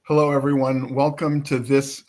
Hello, everyone. Welcome to this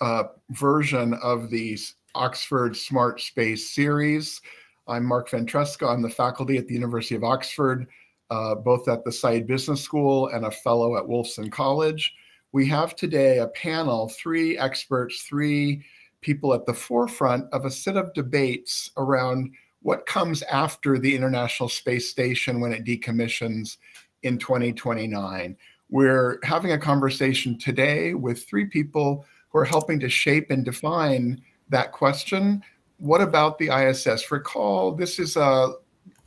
version of the Oxford Smart Space series. I'm Marc Ventresca. I'm the faculty at the University of Oxford, both at the Saïd Business School and a fellow at Wolfson College. We have today a panel, three experts, three people at the forefront of a set of debates around what comes after the International Space Station when it decommissions in 2029. We're having a conversation today with three people who are helping to shape and define that question. What about the ISS? Recall, this is a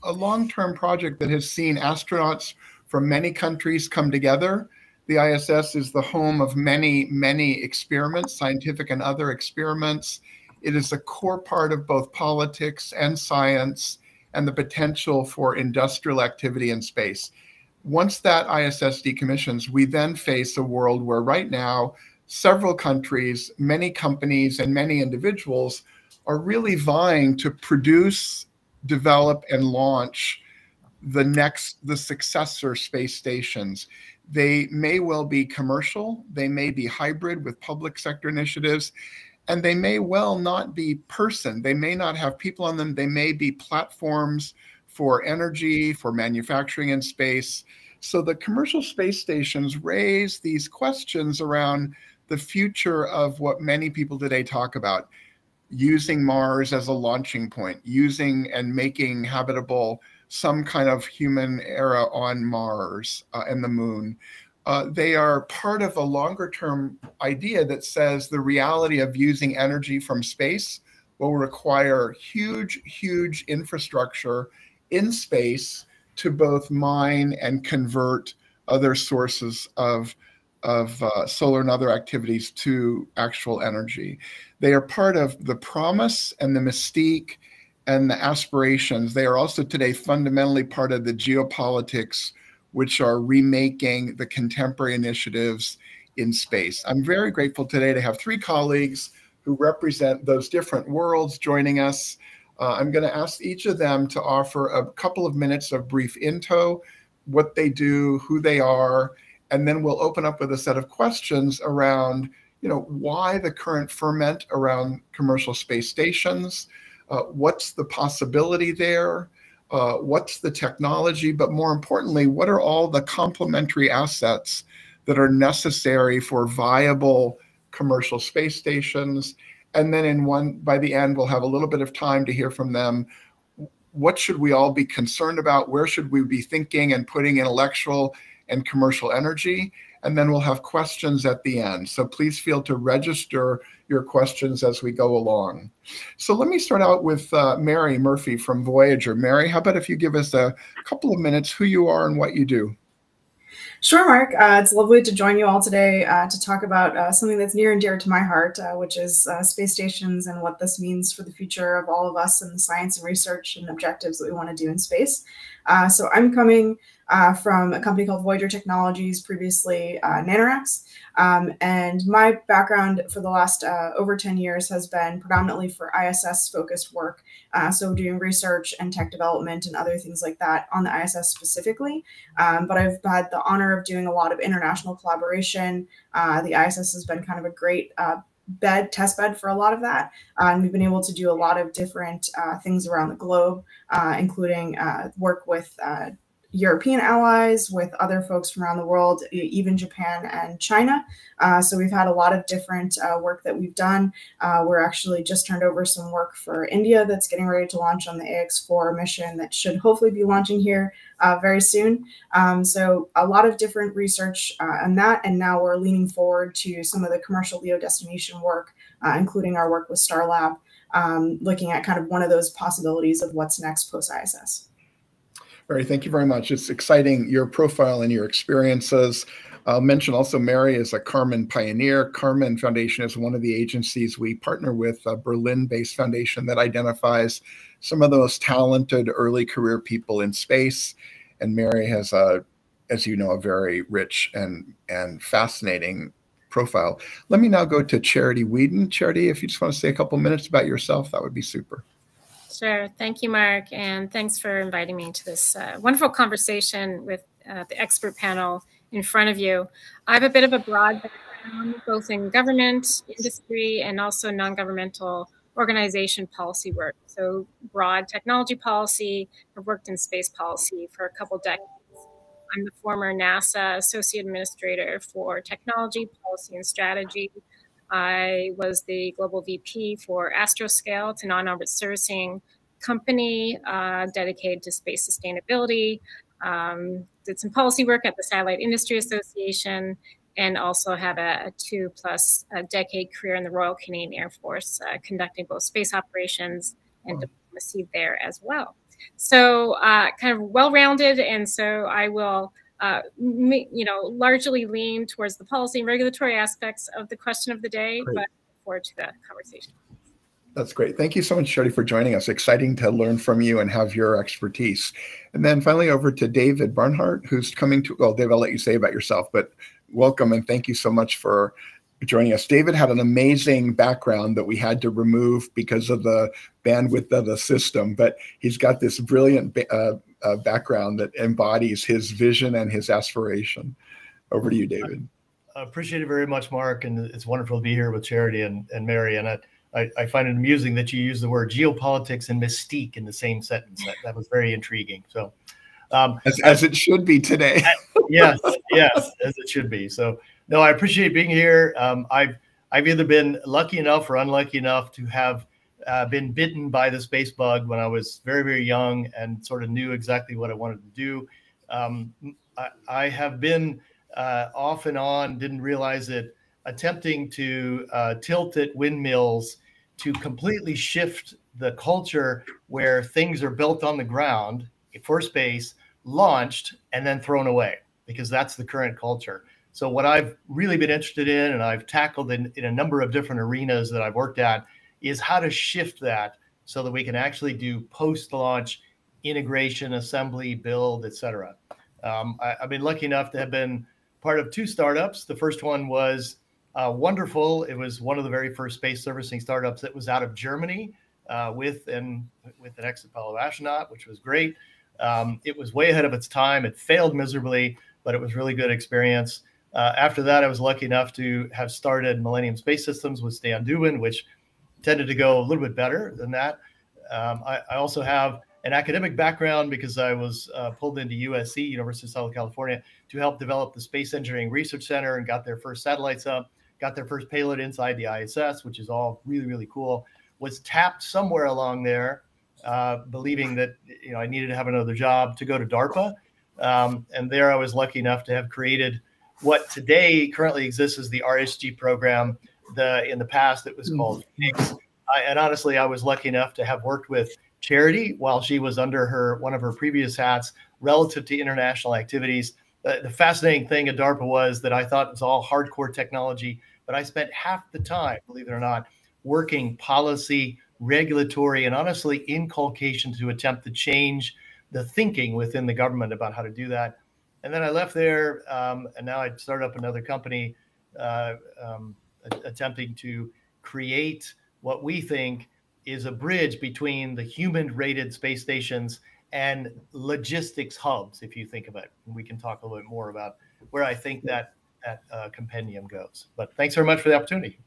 long-term project that has seen astronauts from many countries come together. The ISS is the home of many, many experiments, scientific and other experiments. It is a core part of both politics and science and the potential for industrial activity in space. Once that ISS decommissions, we then face a world where right now, several countries, many companies, and many individuals are really vying to produce, develop, and launch the successor space stations. They may well be commercial, they may be hybrid with public sector initiatives, and they may well not be person. They may not have people on them. They may be platforms for energy, for manufacturing in space. So the commercial space stations raise these questions around the future of what many people today talk about, using Mars as a launching point, using and making habitable some kind of human era on Mars and the moon. They are part of a longer term idea that says the reality of using energy from space will require huge, huge infrastructure in space to both mine and convert other sources of solar and other activities to actual energy. They are part of the promise and the mystique and the aspirations. They are also today fundamentally part of the geopolitics, which are remaking the contemporary initiatives in space. I'm very grateful today to have three colleagues who represent those different worlds joining us. I'm going to ask each of them to offer a couple of minutes of brief intro, what they do, who they are, and then we'll open up with a set of questions around, why the current ferment around commercial space stations, what's the possibility there, what's the technology, but more importantly, what are all the complementary assets that are necessary for viable commercial space stations. And then by the end, we'll have a little bit of time to hear from them. What should we all be concerned about? Where should we be thinking and putting intellectual and commercial energy? And then we'll have questions at the end. So please feel to register your questions as we go along. So let me start out with Mary Murphy from Voyager. Mary, how about if you give us a couple of minutes who you are and what you do? Sure, Mark. It's lovely to join you all today to talk about something that's near and dear to my heart, which is space stations and what this means for the future of all of us and the science and research and objectives that we want to do in space. So I'm coming from a company called Voyager Technologies, previously Nanorax. And my background for the last over 10 years has been predominantly for ISS-focused work, so doing research and tech development and other things like that on the ISS specifically. But I've had the honor of doing a lot of international collaboration. The ISS has been kind of a great test bed for a lot of that. And we've been able to do a lot of different things around the globe, including work with European allies, with other folks from around the world, even Japan and China. So we've had a lot of different work that we've done. We're actually just turned over some work for India that's getting ready to launch on the AX4 mission that should hopefully be launching here very soon. So a lot of different research on that. And now we're leaning forward to some of the commercial LEO destination work, including our work with Starlab, looking at kind of one of those possibilities of what's next post-ISS. Mary, thank you very much. It's exciting, your profile and your experiences. I'll mention also Mary is a Kármán pioneer. Kármán Foundation is one of the agencies we partner with, a Berlin-based foundation that identifies some of the most talented early career people in space. And Mary has, as you know, a very rich and fascinating profile. Let me now go to Charity Weeden. Charity, if you just want to say a couple minutes about yourself, that would be super. Sure. Thank you, Mark. And thanks for inviting me to this wonderful conversation with the expert panel in front of you. I have a bit of a broad background both in government, industry, and also non-governmental organization policy work. So broad technology policy. I've worked in space policy for a couple decades. I'm the former NASA Associate Administrator for Technology, Policy, and Strategy. I was the Global VP for Astroscale. It's a non-orbit servicing company dedicated to space sustainability. Did some policy work at the Satellite Industry Association, and also have a 2+ decade career in the Royal Canadian Air Force, conducting both space operations and diplomacy there as well. So kind of well-rounded, and so I will largely lean towards the policy and regulatory aspects of the question of the day, but look forward to the conversation. That's great. Thank you so much, Shirley, for joining us. Exciting to learn from you and have your expertise. And then finally over to David Barnhart, who's coming to, well, Dave, I'll let you say about yourself, but welcome and thank you so much for joining us. David had an amazing background that we had to remove because of the bandwidth of the system, but he's got this brilliant background that embodies his vision and his aspiration. Over to you, David. I appreciate it very much, Mark, and it's wonderful to be here with Charity and Mary. And I find it amusing that you use the word geopolitics and mystique in the same sentence. That was very intriguing. So, as it should be today. yes, as it should be. So, no, I appreciate being here. I've either been lucky enough or unlucky enough to have been bitten by the space bug when I was very, very young and sort of knew exactly what I wanted to do. I have been off and on, didn't realize it, attempting to tilt at windmills to completely shift the culture where things are built on the ground for space, launched, and then thrown away, because that's the current culture. So what I've really been interested in, and I've tackled in a number of different arenas that I've worked at, is how to shift that so that we can actually do post-launch integration, assembly, build, et cetera. I've been lucky enough to have been part of 2 startups. The first one was wonderful. It was one of the very first space servicing startups that was out of Germany with an ex-Apollo astronaut, which was great. It was way ahead of its time. It failed miserably, but it was really good experience. After that, I was lucky enough to have started Millennium Space Systems with Stan Dubin, which tended to go a little bit better than that. I also have an academic background because I was pulled into USC, University of Southern California, to help develop the Space Engineering Research Center, and got their first satellites up, got their first payload inside the ISS, which is all really, really cool. Was tapped somewhere along there, believing that I needed to have another job, to go to DARPA. And there I was lucky enough to have created what today currently exists as the RSG program. In the past, it was called Phoenix. And honestly, I was lucky enough to have worked with Charity while she was under one of her previous hats relative to international activities. The fascinating thing at DARPA was that I thought it was all hardcore technology, but I spent half the time, believe it or not, working policy, regulatory, and honestly inculcation to attempt to change the thinking within the government about how to do that. And then I left there, and now I started up another company attempting to create what we think is a bridge between the human-rated space stations and logistics hubs, if you think of it. And we can talk a little bit more about where I think that compendium goes. But thanks very much for the opportunity.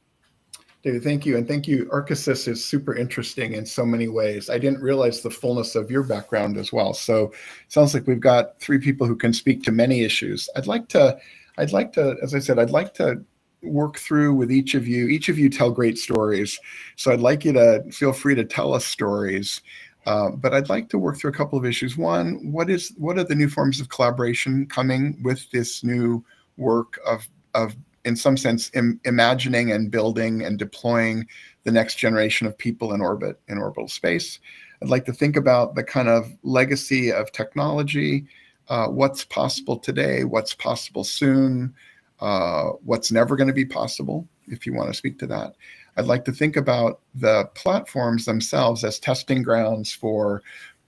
David, thank you. And thank you. Arkisys is super interesting in so many ways. I didn't realize the fullness of your background as well. So it sounds like we've got 3 people who can speak to many issues. I'd like to, as I said, I'd like to work through with each of you. Each of you tell great stories. So I'd like you to feel free to tell us stories. But I'd like to work through a couple of issues. One, what are the new forms of collaboration coming with this new work of in some sense, imagining and building and deploying the next generation of people in orbit, in orbital space? I'd like to think about the kind of legacy of technology, what's possible today, what's possible soon, what's never going to be possible, if you want to speak to that. I'd like to think about the platforms themselves as testing grounds for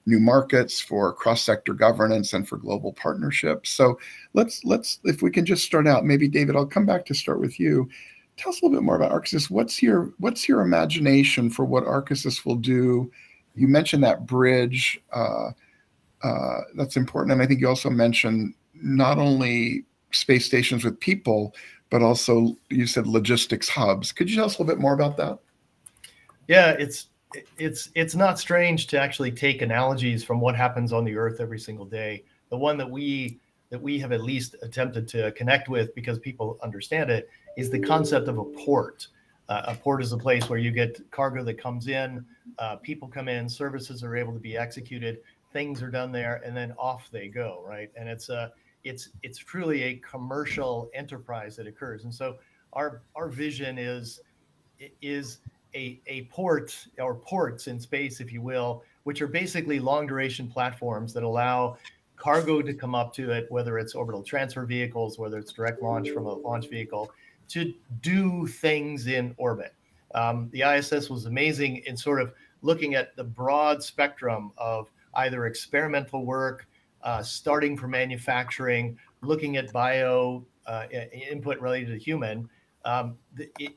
new markets, for cross-sector governance, and for global partnerships. So let's if we can just start out, maybe David, I'll come back to start with you. Tell us a little bit more about Arkisys. What's your imagination for what Arkisys will do? You mentioned that bridge. That's important. And I think you also mentioned not only space stations with people, but also you said logistics hubs. Could you tell us a little bit more about that? Yeah, it's not strange to actually take analogies from what happens on the Earth every single day. The one that we have at least attempted to connect with, because people understand it, is the concept of a port. A port is a place where you get cargo that comes in, people come in, services are able to be executed, things are done there, and then off they go, right? And it's truly a commercial enterprise that occurs. And so our vision is a port, or ports in space, if you will, which are basically long duration platforms that allow cargo to come up to it, whether it's orbital transfer vehicles, whether it's direct launch from a launch vehicle, to do things in orbit. The ISS was amazing in sort of looking at the broad spectrum of either experimental work, starting from manufacturing, looking at bio input related to human.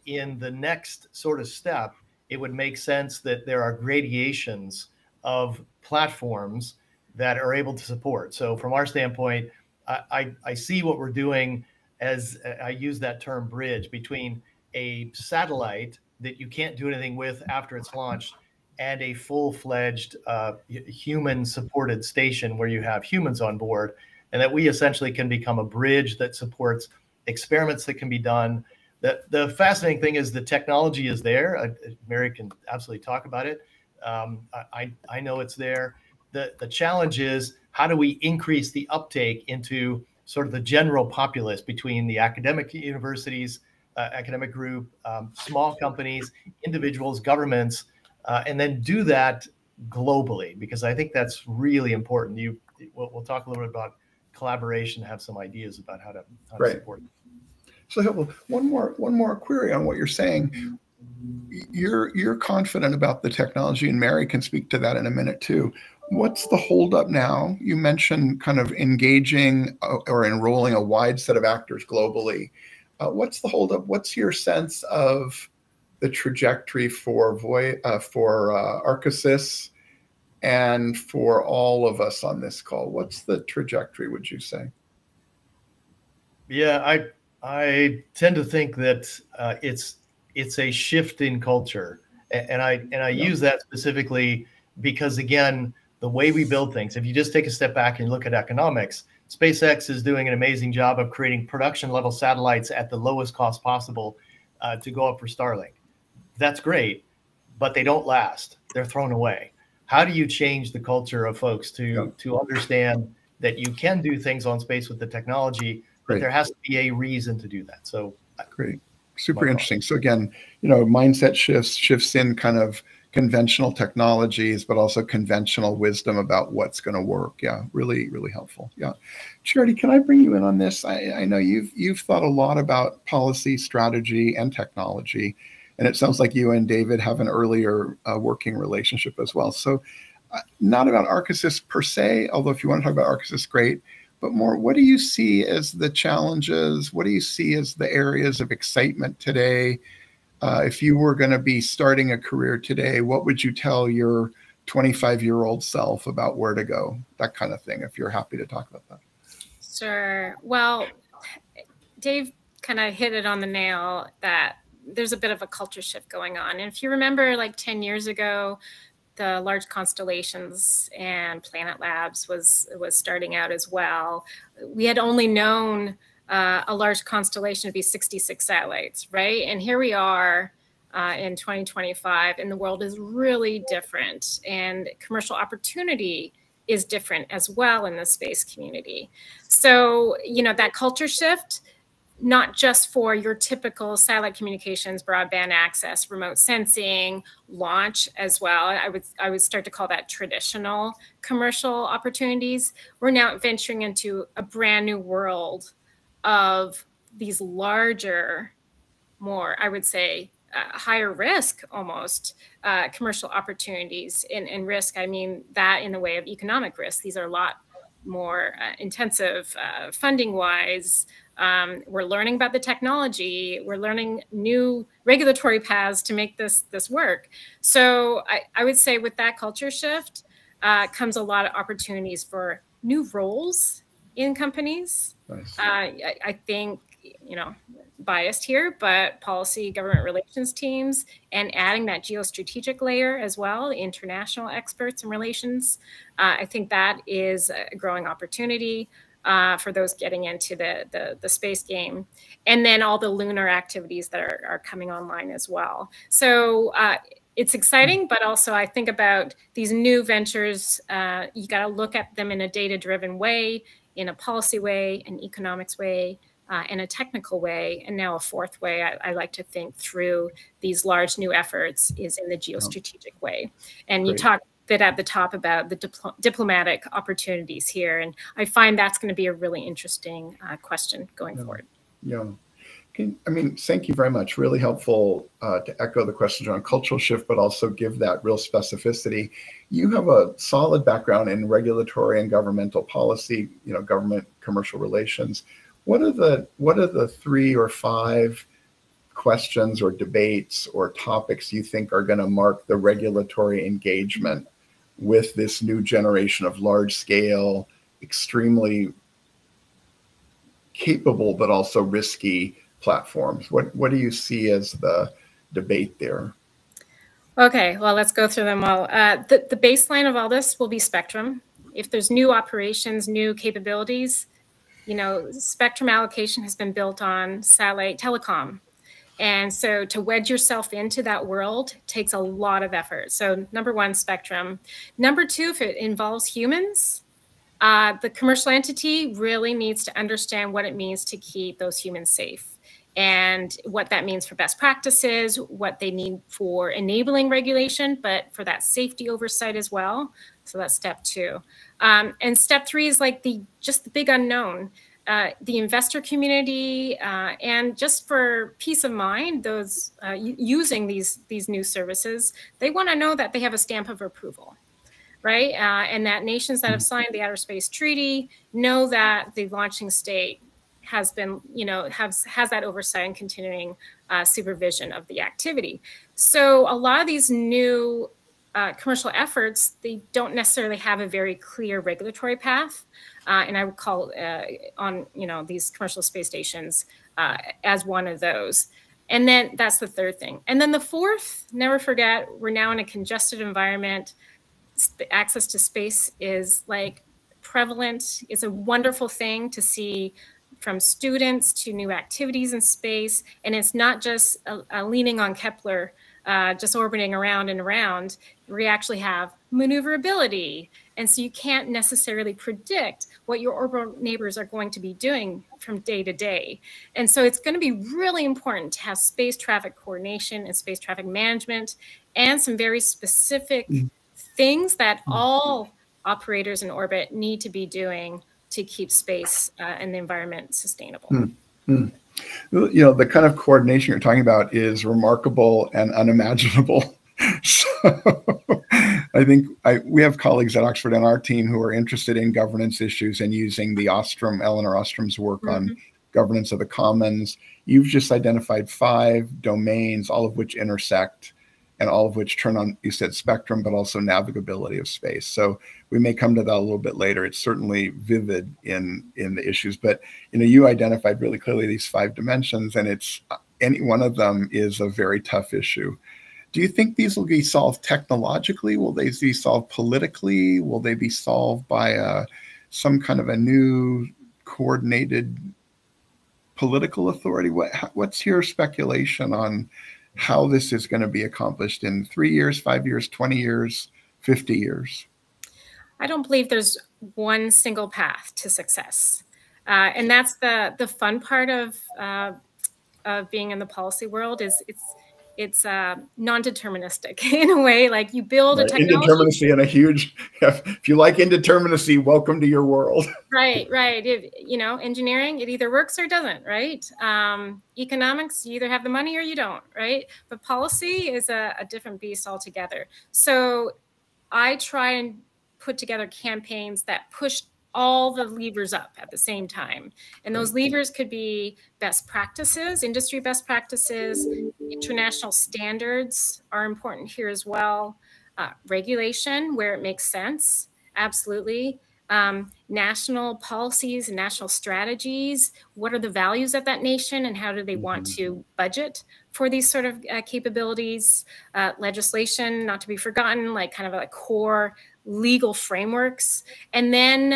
In the next sort of step, it would make sense that there are gradations of platforms that are able to support. So from our standpoint, I see what we're doing as, I use that term, bridge between a satellite that you can't do anything with after it's launched and a full-fledged human-supported station where you have humans on board, and that we essentially can become a bridge that supports experiments that can be done. The fascinating thing is the technology is there. Mary can absolutely talk about it. I know it's there. The challenge is, how do we increase the uptake into sort of the general populace between the academic universities, academic group, small companies, individuals, governments, and then do that globally, because I think that's really important. We'll talk a little bit about collaboration, have some ideas about how to support it. So one more query on what you're saying. You're confident about the technology, and Mary can speak to that in a minute too. What's the holdup now? You mentioned kind of engaging or enrolling a wide set of actors globally. What's the holdup? What's your sense of the trajectory for Arkisys and for all of us on this call? What's the trajectory, would you say? Yeah, I tend to think that it's a shift in culture, and I use that specifically because, again, the way we build things, if you just take a step back and look at economics, SpaceX is doing an amazing job of creating production level satellites at the lowest cost possible to go up for Starlink. That's great, but they don't last. They're thrown away. How do you change the culture of folks to understand that you can do things on space with the technology, but there has to be a reason to do that? So great. Super interesting. So again, mindset shifts in kind of conventional technologies, but also conventional wisdom about what's going to work. Yeah, really, really helpful. Yeah. Charity, can I bring you in on this? I know you've thought a lot about policy, strategy, and technology, and it sounds like you and David have an earlier working relationship as well. So not about Arkisys per se, although if you want to talk about Arkisys, great, but more, what do you see as the challenges? What do you see as the areas of excitement today? If you were going to be starting a career today, what would you tell your 25-year-old self about where to go? That kind of thing, if you're happy to talk about that. Sure. Well, Dave kind of hit it on the nail that there's a bit of a culture shift going on. And if you remember, like 10 years ago, the large constellations and Planet Labs was starting out as well. We had only known a large constellation to be 66 satellites, right? And here we are in 2025, and the world is really different, and commercial opportunity is different as well in the space community. So, that culture shift, not just for your typical satellite communications, broadband access, remote sensing, launch as well. I would start to call that traditional commercial opportunities. We're now venturing into a brand new world of these larger, more, I would say, higher risk almost commercial opportunities. In risk, I mean that in the way of economic risk. These are a lot more intensive funding-wise. We're learning about the technology. We're learning new regulatory paths to make this work. So I would say with that culture shift comes a lot of opportunities for new roles in companies. Nice. I think, biased here, but policy, government relations teams, and adding that geostrategic layer as well, international experts in relations. I think that is a growing opportunity for those getting into the space game. And then all the lunar activities that are coming online as well. So it's exciting, but also I think about these new ventures, you got to look at them in a data-driven way, in a policy way, an economics way, in a technical way, and now a fourth way I like to think through these large new efforts is in the geostrategic way. And Great. You talk a bit at the top about the diplomatic opportunities here, and I find that's going to be a really interesting question going forward. Yeah. Thank you very much. Really helpful to echo the questions around cultural shift, but also give that real specificity. You have a solid background in regulatory and governmental policy, government commercial relations. What are the 3 or 5 questions or debates or topics you think are going to mark the regulatory engagement with this new generation of large scale, extremely capable, but also risky platforms? What do you see as the debate there? Okay, well, let's go through them all. The baseline of all this will be spectrum. If there's new operations, new capabilities, spectrum allocation has been built on satellite telecom. And so to wedge yourself into that world takes a lot of effort. So number 1, spectrum. Number 2, if it involves humans, the commercial entity really needs to understand what it means to keep those humans safe and what that means for best practices, what they need for enabling regulation, but for that safety oversight as well. So that's step 2. And step 3 is like just the big unknown. The investor community, and just for peace of mind, those using these new services, they want to know that they have a stamp of approval, right? And that nations that have signed the Outer Space Treaty know that the launching state has been, has that oversight and continuing supervision of the activity. So a lot of these new commercial efforts, they don't necessarily have a very clear regulatory path. And I would call on, these commercial space stations as one of those. And then that's the 3rd thing. And then the 4th, never forget, we're now in a congested environment. Access to space is like prevalent. It's a wonderful thing to see, from students to new activities in space. And it's not just leaning on Kepler, just orbiting around and around. We actually have maneuverability. And so you can't necessarily predict what your orbital neighbors are going to be doing from day to day. And so it's going to be really important to have space traffic coordination and space traffic management and some very specific things that all operators in orbit need to be doing to keep space and the environment sustainable. The kind of coordination you're talking about is remarkable and unimaginable. So I think we have colleagues at Oxford on our team who are interested in governance issues and using the Eleanor Ostrom's work on governance of the commons. You've just identified 5 domains, all of which intersect and all of which turn on, you said spectrum, but also navigability of space. So we may come to that a little bit later. It's certainly vivid in the issues, but you identified really clearly these 5 dimensions, and any one of them is a very tough issue. Do you think these will be solved technologically? Will they be solved politically? Will they be solved by some kind of a new coordinated political authority? What's your speculation on how this is going to be accomplished in 3 years, 5 years, 20 years, 50 years? I don't believe there's one single path to success. And that's the fun part of being in the policy world is it's non-deterministic in a way. Like you build a technology. Indeterminacy and a huge, if you like indeterminacy, welcome to your world. Right. Engineering, it either works or doesn't, right? Economics, you either have the money or you don't, right? But policy is a different beast altogether. So I try and put together campaigns that push all the levers up at the same time. And those levers could be best practices, industry best practices, international standards are important here as well. Regulation, where it makes sense, absolutely. national policies and national strategies. What are the values of that nation and how do they want to budget for these sort of capabilities? Legislation, not to be forgotten, like kind of like core legal frameworks, and then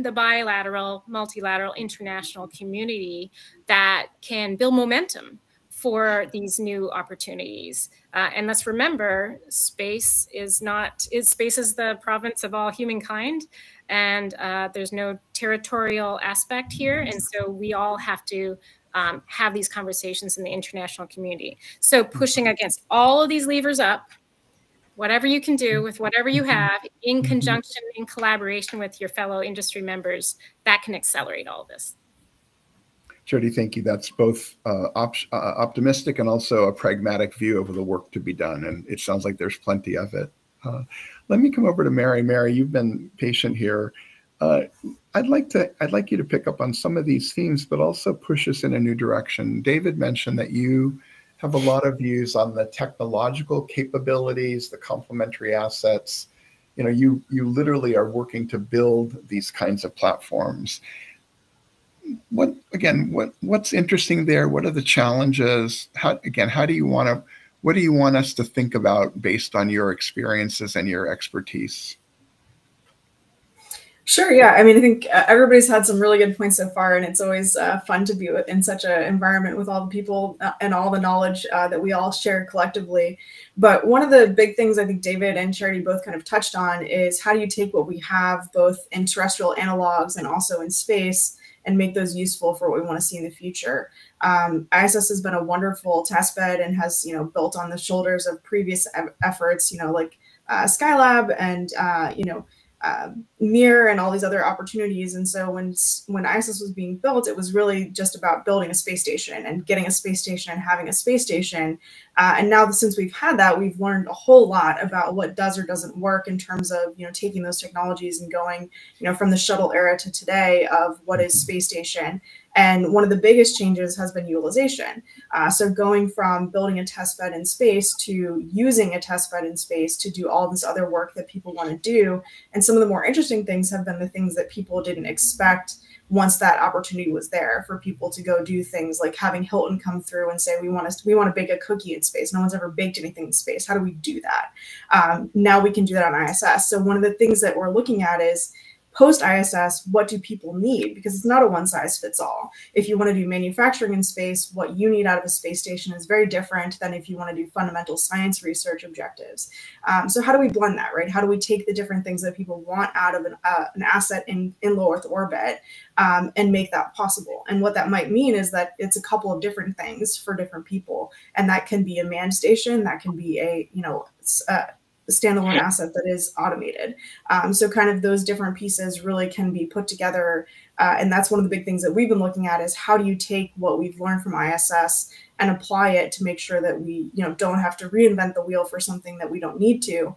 the bilateral, multilateral, international community that can build momentum for these new opportunities. And let's remember, space is the province of all humankind, and there's no territorial aspect here. And so we all have to have these conversations in the international community. So pushing against all of these levers up, whatever you can do with whatever you have, in conjunction, in collaboration with your fellow industry members, that can accelerate all of this. Jody, thank you. That's both optimistic and also a pragmatic view of the work to be done. And it sounds like there's plenty of it. Let me come over to Mary. Mary, you've been patient here. I'd like you to pick up on some of these themes, but also push us in a new direction. David mentioned that you have a lot of views on the technological capabilities, the complementary assets. You literally are working to build these kinds of platforms. What's interesting there? What are the challenges? What do you want us to think about based on your experiences and your expertise? Sure. Yeah. I mean, I think everybody's had some really good points so far, and it's always fun to be in such an environment with all the people and all the knowledge that we all share collectively. But one of the big things I think David and Charity both kind of touched on is how do you take what we have both in terrestrial analogs and also in space and make those useful for what we want to see in the future. ISS has been a wonderful testbed and has, built on the shoulders of previous efforts, like Skylab and, Mir and all these other opportunities. And so when ISS was being built, it was really just about building a space station and getting a space station and having a space station. And now since we've had that, we've learned a whole lot about what does or doesn't work in terms of, taking those technologies and going, from the shuttle era to today of what is space station. And one of the biggest changes has been utilization. So going from building a test bed in space to using a test bed in space to do all this other work that people want to do. And some of the more interesting things have been the things that people didn't expect once that opportunity was there for people to go do things like having Hilton come through and say, we want to bake a cookie in space. No one's ever baked anything in space. How do we do that? Now we can do that on ISS. So one of the things that we're looking at is post-ISS, what do people need? Because it's not a one-size-fits-all. If you want to do manufacturing in space, what you need out of a space station is very different than if you want to do fundamental science research objectives. So how do we blend that, right? How do we take the different things that people want out of an asset in low Earth orbit and make that possible? And what that might mean is that it's a couple of different things for different people. And that can be a manned station, that can be a standalone asset that is automated. So kind of those different pieces really can be put together. And that's one of the big things that we've been looking at is how do you take what we've learned from ISS and apply it to make sure that we don't have to reinvent the wheel for something that we don't need to,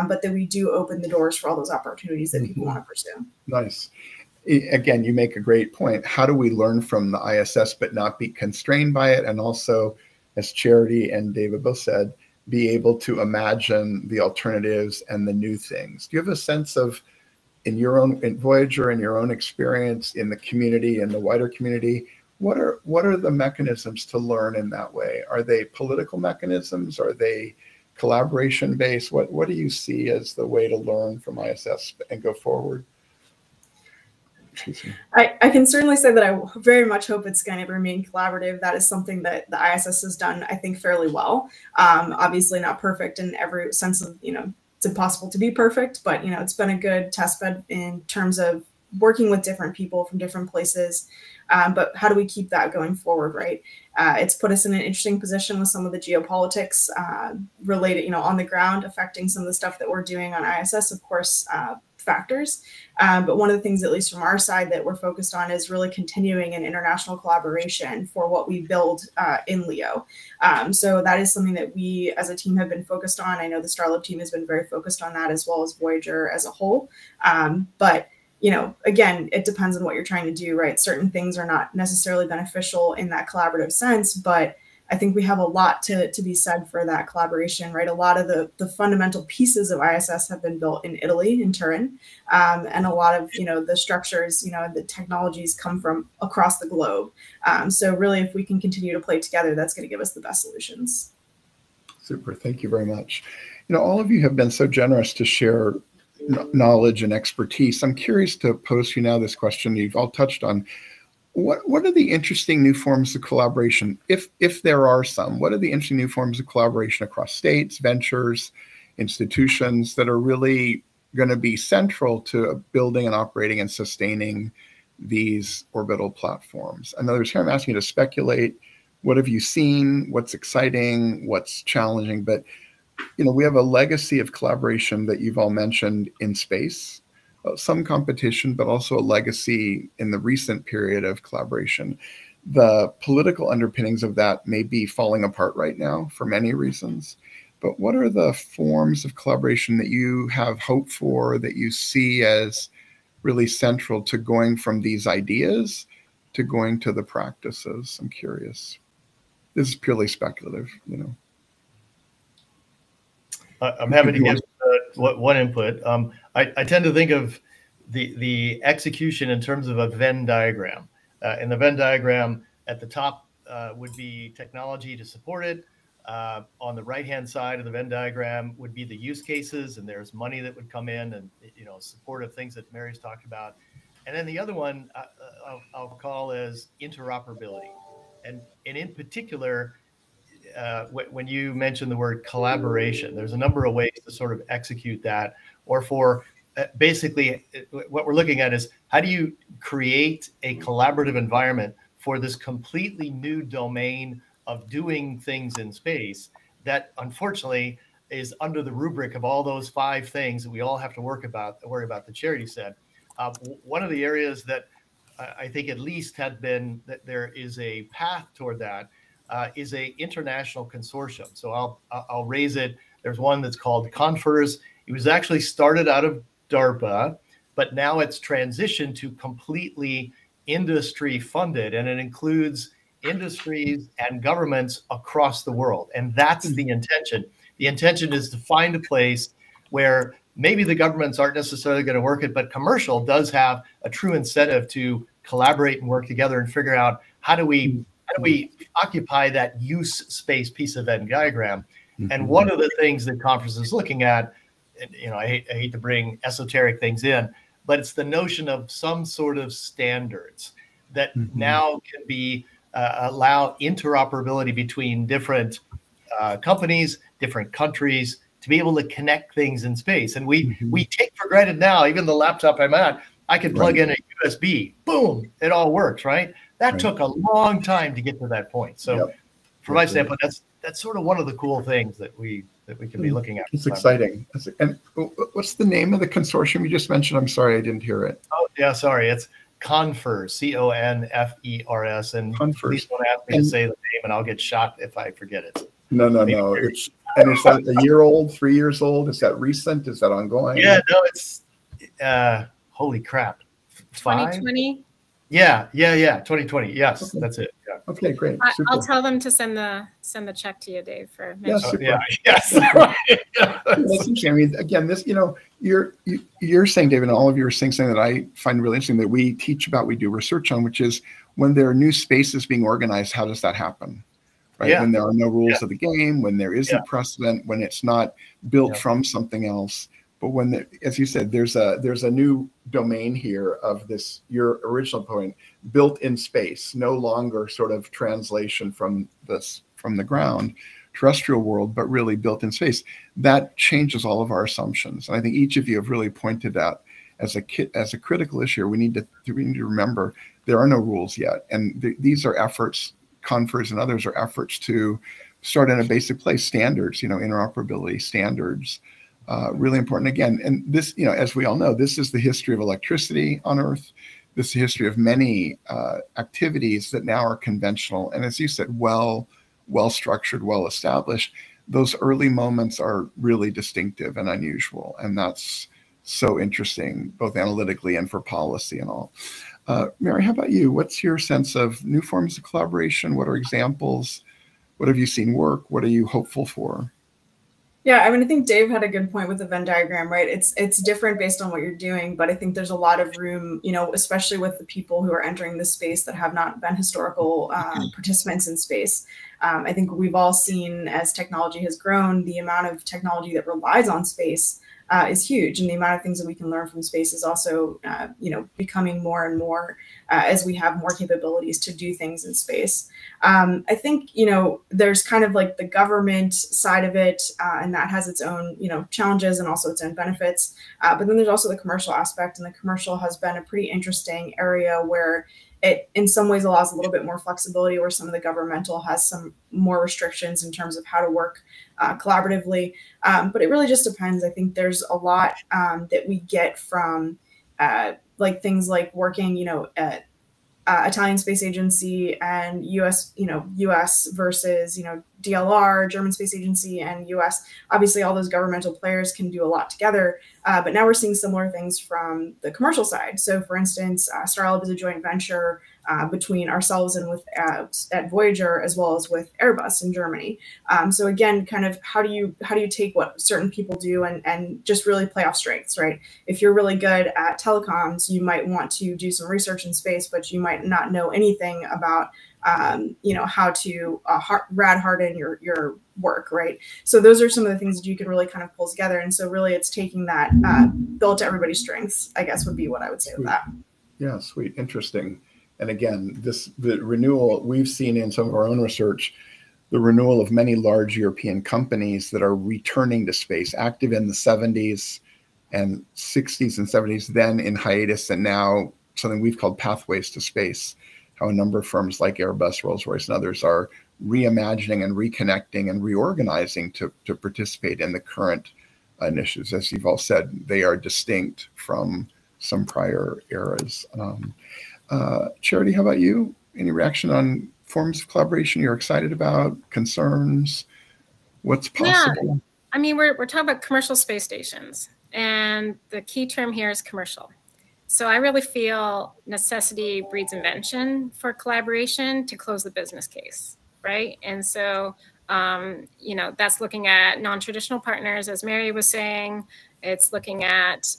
but that we do open the doors for all those opportunities that people want to pursue. Nice. Again, you make a great point. How do we learn from the ISS but not be constrained by it? And also, as Charity and David both said, be able to imagine the alternatives and the new things. Do you have a sense of, in Voyager, in your own experience, in the community, in the wider community, what are the mechanisms to learn in that way? Are they political mechanisms? Are they collaboration based? What do you see as the way to learn from ISS and go forward? I can certainly say that I very much hope it's going to remain collaborative. That is something that the ISS has done, I think, fairly well. Obviously not perfect in every sense of, it's impossible to be perfect, but, it's been a good test bed in terms of working with different people from different places. But how do we keep that going forward, right? It's put us in an interesting position with some of the geopolitics related, on the ground, affecting some of the stuff that we're doing on ISS, of course, factors. But one of the things, at least from our side, that we're focused on is really continuing an international collaboration for what we build in LEO. So that is something that we as a team have been focused on. I know the Starlab team has been very focused on that, as well as Voyager as a whole. But again, it depends on what you're trying to do, right? Certain things are not necessarily beneficial in that collaborative sense, but I think we have a lot to be said for that collaboration, right? A lot of the fundamental pieces of ISS have been built in Italy, in Turin, and a lot of, the structures, the technologies come from across the globe. So really, if we can continue to play together, that's going to give us the best solutions. Super. Thank you very much. All of you have been so generous to share knowledge and expertise. I'm curious to pose to you now this question you've all touched on. What are the interesting new forms of collaboration, if there are some? What are the interesting new forms of collaboration across states, ventures, institutions that are really going to be central to building and operating and sustaining these orbital platforms? In other words, here I'm asking you to speculate. What have you seen? What's exciting? What's challenging? But we have a legacy of collaboration that you've all mentioned in space. Some competition, but also a legacy in the recent period of collaboration. The political underpinnings of that may be falling apart right now for many reasons. But what are the forms of collaboration that you have hope for, that you see as really central to going from these ideas to going to the practices? I'm curious. This is purely speculative, I'm happy to give one input. I tend to think of the execution in terms of a Venn diagram. In the Venn diagram, at the top would be technology to support it. On the right-hand side of the Venn diagram would be the use cases, and there's money that would come in and support of things that Mary's talked about. And then the other one I'll call as interoperability. And in particular, when you mention the word collaboration, there's a number of ways to sort of execute that, or for basically what we're looking at is how do you create a collaborative environment for this completely new domain of doing things in space that unfortunately is under the rubric of all those 5 things that we all have to worry about, the Charity said. One of the areas that I think at least had been that there is a path toward that is a international consortium. So I'll raise it. There's one that's called Confers. It was actually started out of DARPA, but now it's transitioned to completely industry funded, and it includes industries and governments across the world. And that's the intention. The intention is to find a place where maybe the governments aren't necessarily going to work it, but commercial does have a true incentive to collaborate and work together and figure out how do we occupy that use space piece of Venn diagram. And one of the things that conference is looking at, and I hate to bring esoteric things in, but it's the notion of some sort of standards that now can be allow interoperability between different companies, different countries, to be able to connect things in space. And we take for granted now, even the laptop I'm at, I can plug in a USB, boom, it all works, right? That took a long time to get to that point. So from my standpoint, that's sort of one of the cool things that we can be looking at. It's exciting. And what's the name of the consortium you just mentioned? I'm sorry, I didn't hear it. Oh, yeah, sorry. It's Confers, CONFERS. And please don't ask me to say the name, and I'll get shot if I forget it. No. Is that a year old, 3 years old? Is that recent? Is that ongoing? Yeah, no, it's holy crap. 2020? Yeah. 2020. Yes, okay. That's it. Yeah. Okay, great. I'll tell them to send the check to you, Dave, for mentioning. Yes. That's interesting. I mean, again, this, you're saying, David, and all of you are saying something that I find really interesting that we teach about, we do research on, which is when there are new spaces being organized, how does that happen? Right? Yeah. When there are no rules of the game, when there isn't precedent, when it's not built from something else. But when, as you said, there's a new domain here of this, your original point, built in space, no longer sort of translation from the ground, terrestrial world, but really built in space. That changes all of our assumptions. And I think each of you have really pointed out as a critical issue. We need to remember there are no rules yet, and these are efforts. Confers and others are efforts to start in a basic place. Standards, interoperability standards. Really important again. And this, as we all know, this is the history of electricity on Earth. This is the history of many activities that now are conventional. And as you said, well structured, well established. Those early moments are really distinctive and unusual. And that's so interesting, both analytically and for policy and all. Mary, how about you? What's your sense of new forms of collaboration? What are examples? What have you seen work? What are you hopeful for? Yeah, I mean, I think Dave had a good point with the Venn diagram, right? It's different based on what you're doing, but I think there's a lot of room, you know, especially with the people who are entering this space that have not been historical participants in space. I think we've all seen, as technology has grown, the amount of technology that relies on space is huge, and the amount of things that we can learn from space is also, you know, becoming more and more as we have more capabilities to do things in space. I think, you know, there's kind of like the government side of it, and that has its own, you know, challenges and also its own benefits. But then there's also the commercial aspect, and the commercial has been a pretty interesting area where it in some ways allows a little bit more flexibility, where some of the governmental has some more restrictions in terms of how to work collaboratively. But it really just depends. I think there's a lot that we get from like things like working, you know, at Italian Space Agency and US, you know, US versus, you know, DLR, German Space Agency, and US. Obviously, all those governmental players can do a lot together, but now we're seeing similar things from the commercial side. So, for instance, Starlab is a joint venture between ourselves and with at Voyager, as well as with Airbus in Germany. So again, kind of how do you take what certain people do and just really play off strengths, right? If you're really good at telecoms, you might want to do some research in space, but you might not know anything about you know, how to rad harden your work, right? So those are some of the things that you can really kind of pull together. And so really it's taking that built to everybody's strengths, I guess would be what I would say with that. Yeah, sweet, interesting. And again, the renewal we've seen in some of our own research, the renewal of many large European companies that are returning to space, active in the 70s and 60s and 70s, then in hiatus, and now something we've called pathways to space. How a number of firms like Airbus, Rolls-Royce, and others are reimagining and reconnecting and reorganizing to participate in the current initiatives. As you've all said, they are distinct from some prior eras. Charity, how about you? Any reaction on forms of collaboration you're excited about, concerns, what's possible? Yeah. I mean, we're talking about commercial space stations, and the key term here is commercial. So I really feel necessity breeds invention for collaboration to close the business case, right? And so, you know, that's looking at non-traditional partners, as Mary was saying. It's looking at,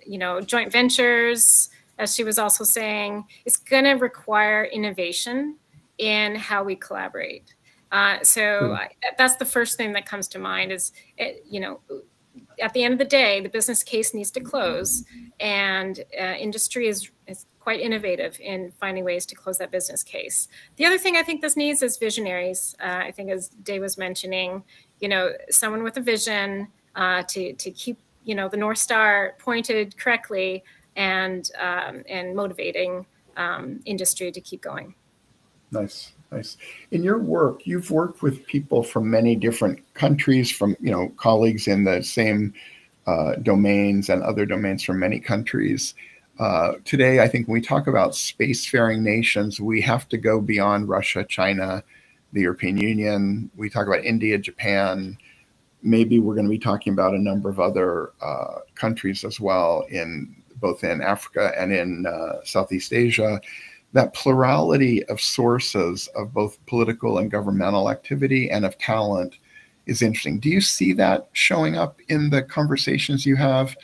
you know, joint ventures, as she was also saying. It's going to require innovation in how we collaborate. That's the first thing that comes to mind is, you know, at the end of the day, the business case needs to close, and industry is quite innovative in finding ways to close that business case. The other thing I think this needs is visionaries. I think, as Dave was mentioning, you know, someone with a vision to keep, you know, the North Star pointed correctly, and motivating industry to keep going. Nice, nice. In your work, you've worked with people from many different countries, from, you know, colleagues in the same domains and other domains from many countries. Today, I think when we talk about spacefaring nations, we have to go beyond Russia, China, the European Union. We talk about India, Japan. Maybe we're going to be talking about a number of other countries as well, both in Africa and in Southeast Asia. That plurality of sources of both political and governmental activity and of talent is interesting. Do you see that showing up in the conversations you have,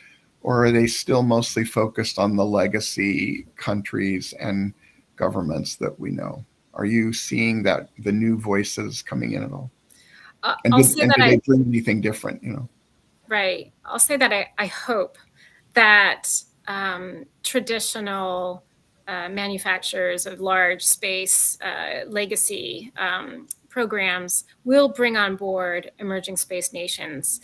or are they still mostly focused on the legacy countries and governments that we know? Are you seeing that the new voices coming in at all? And do they bring anything different, you know? Right. I'll say that I hope that traditional manufacturers of large space legacy programs will bring on board emerging space nations.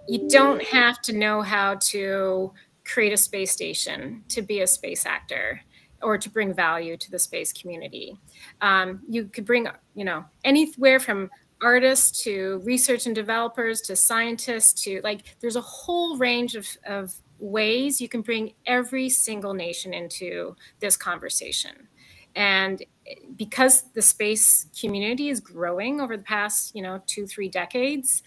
You don't have to know how to create a space station to be a space actor or to bring value to the space community. You could bring, you know, anywhere from artists to research and developers to scientists to, like, there's a whole range of ways you can bring every single nation into this conversation. And because the space community is growing over the past, 2-3 decades,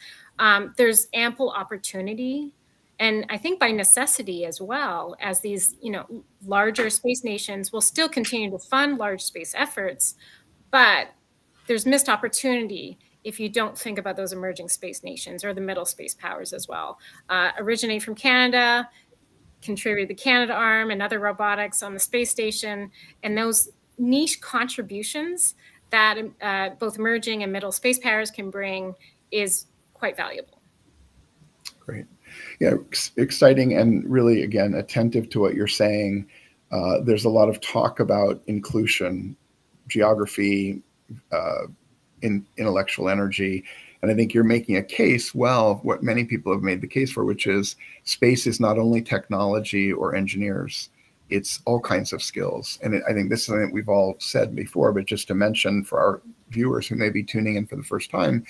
there's ample opportunity. And I think by necessity as well, as these, larger space nations will still continue to fund large space efforts, but there's missed opportunity if you don't think about those emerging space nations or the middle space powers as well. Originate from Canada, contribute the Canada arm and other robotics on the space station, and those niche contributions that both emerging and middle space powers can bring is quite valuable. Great. Yeah, exciting, and really, again, attentive to what you're saying. There's a lot of talk about inclusion, geography, intellectual energy. And I think you're making a case, well, what many people have made the case for, which is space is not only technology or engineers, it's all kinds of skills. And I think this is something that we've all said before, but just to mention for our viewers who may be tuning in for the first time,